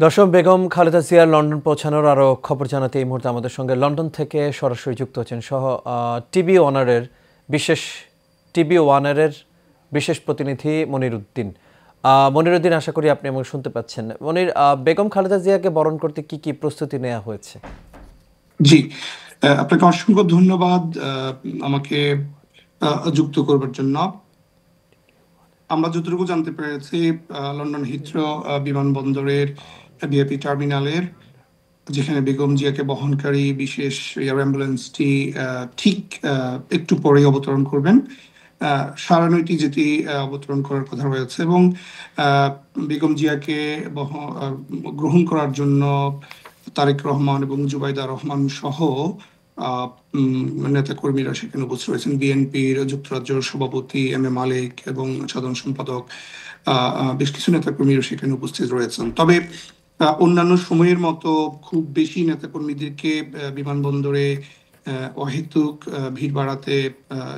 দর্শক, বেগম খালেদা জিয়ার লন্ডন পৌঁছানোর আরও খবর জানাতে এই মুহূর্তে আমাদের সঙ্গে লন্ডন থেকে সরাসরি যুক্ত হচ্ছেন টিভি ওয়ানারের বিশেষ প্রতিনিধি মনির উদ্দিন। আশা করি আপনি আমাকে শুনতে পাচ্ছেন। মনির, বেগম খালেদা জিয়াকে বরণ করতে কি কি প্রস্তুতি নেওয়া হয়েছে? জি, আপনাকে অসংখ্য ধন্যবাদ আমাকে যুক্ত করবার জন্য। আমরা যতটুকু জানতে পেরেছি, লন্ডন হিথ্রো বিমানবন্দরের ভিআইপি টার্মিনালের যেখানে বেগম জিয়াকে বহনকারী বিশেষ এয়ার অ্যাম্বুলেন্সটি ঠিক একটু পরেই অবতরণ করবেন। ৯:৩০ যেটি অবতরণ করার কথা রয়েছে এবং বেগম জিয়াকে গ্রহণ করার জন্য তারেক রহমান এবং জুবাইদা রহমান সহ নেতাকর্মীরা সেখানে উপস্থিত রয়েছেন। বিএনপির যুক্তরাজ্য সভাপতি এম এ মালিক এবং সাধারণ সম্পাদক বেশ কিছু নেতাকর্মীরা সেখানে উপস্থিত রয়েছেন। তবে অন্যান্য সময়ের মতো খুব বেশি নেতাকর্মীদেরকে বিমানবন্দরে অহেতুক ভিড় বাড়াতে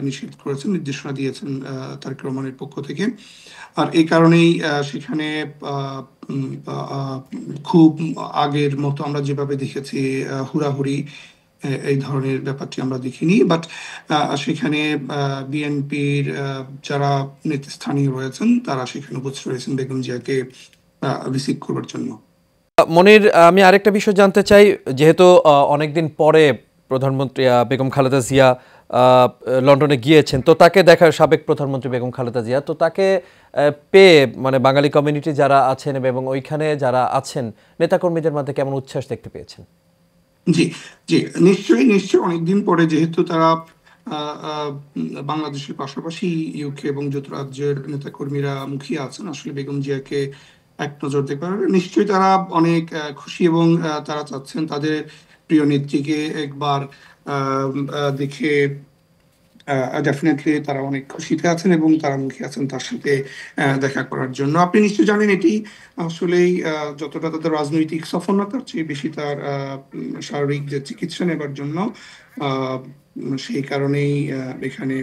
নিষেধ করেছেন, নির্দেশনা দিয়েছেন তারেক রহমানের পক্ষ থেকে। আর এই কারণেই সেখানে খুব আগের মতো আমরা যেভাবে দেখেছি হুড়াহুড়ি এই ধরনের ব্যাপারটি আমরা দেখিনি। বাট সেখানে বিএনপির যারা নেতৃস্থানীয় রয়েছেন তারা সেখানে উপস্থিত রয়েছেন বেগম জিয়াকে রিসিভ করবার জন্য। মনির, আমি আরেকটা বিষয় জানতে চাই। যেহেতু অনেকদিন পরে প্রধানমন্ত্রী বেগম খালেদা জিয়া লন্ডনে গিয়েছেন, তো তাকে দেখার সাবেক প্রধানমন্ত্রী বেগম খালেদা জিয়া, তো তাকে পেয়ে বাঙালি কমিউনিটি যারা আছেন এবং ওইখানে যারা আছেন নেতাকর্মীদের মধ্যে কেমন উচ্ছ্বাস দেখতে পেয়েছেন? জি জি, নিশ্চয়ই নিশ্চয়ই। অনেকদিন পরে যেহেতু তারা বাংলাদেশের পাশাপাশি ইউকে এবং যুক্তরাজ্যের নেতাকর্মীরা মুখিয়ে আছেন আসলে বেগম জিয়াকে এক নজর দেখবার, নিশ্চয়ই তারা অনেক খুশি এবং তারা চাচ্ছেন তাদের প্রিয় নেত্রীকে একবার দেখে ডেফিনেটলি তারা অনেক খুশিতে আছেন এবং তারা মুখিয়ে আছেন তার সাথে দেখা করার জন্য। আপনি নিশ্চয়ই জানেন এটি আসলেই যতটা তাদের রাজনৈতিক সফর না, তার চেয়ে বেশি তার শারীরিক যে চিকিৎসা নেবার জন্য। সেই কারণেই এখানে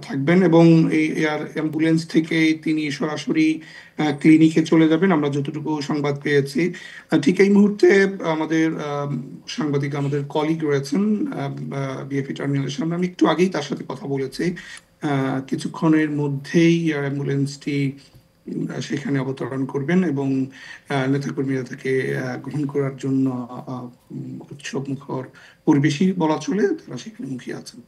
থাকবেন এবং এই এয়ার অ্যাম্বুলেন্স থেকে তিনি সরাসরি ক্লিনিকে চলে যাবেন, আমরা যতটুকু সংবাদ পেয়েছি। ঠিক এই মুহূর্তে আমাদের সাংবাদিক, আমাদের কলিগ রয়েছেন বিএফি টার্মিনালের সামনে। আমি একটু আগেই তার সাথে কথা বলেছি। কিছুক্ষণের মধ্যেই এয়ার অ্যাম্বুলেন্সটি সেখানে অবতরণ করবেন এবং নেতাকর্মীরা তাকে গ্রহণ করার জন্য উৎসব মুখর পরিবেশই বলা চলে, তারা সেখানে মুখিয়ে আছেন।